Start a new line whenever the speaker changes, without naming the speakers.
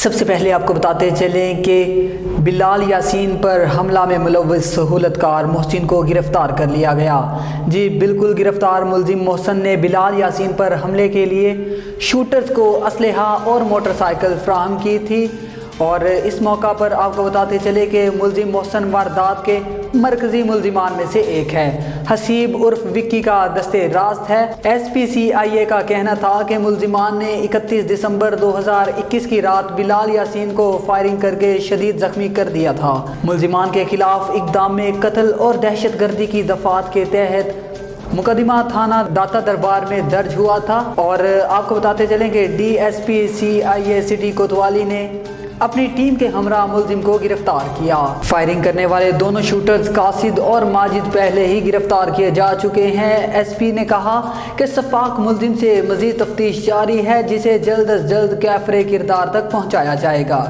سب سے پہلے آپ کو بتاتے چلیں کہ بلال یاسین پر حملہ میں ملوث سہولت کار محسن کو گرفتار کر لیا گیا۔ جی بالکل، گرفتار ملزم محسن نے بلال یاسین پر حملے کے لیے شوٹرز کو اسلحہ اور موٹر سائیکل فراہم کی تھی، اور اس موقع پر آپ کو بتاتے چلے کہ ملزم محسن واردات کے مرکزی ملزمان میں سے ایک ہے۔ حسیب عرف وکی کا دستِ راست ہے۔ ایس پی سی آئی اے کا کہنا تھا کہ ملزمان نے 31 دسمبر 2021 کی رات بلال یاسین کو فائرنگ کر کے شدید زخمی کر دیا تھا۔ ملزمان کے خلاف اقدام قتل اور دہشت گردی کی دفعات کے تحت مقدمہ تھانہ داتا دربار میں درج ہوا تھا، اور آپ کو بتاتے چلیں کہ D S P C I A city Kotwali نے اپنی ٹیم کے ہمراہ ملزم کو گرفتار کیا۔ فائرنگ کرنے والے دونوں شوٹرز قاصد اور ماجد پہلے ہی گرفتار کیے جا چکے ہیں۔ ایس پی نے کہا کہ شفاق ملزم سے مزید تفتیش جاری ہے، جسے جلد از جلد کیفرے کردار تک پہنچایا جائے گا۔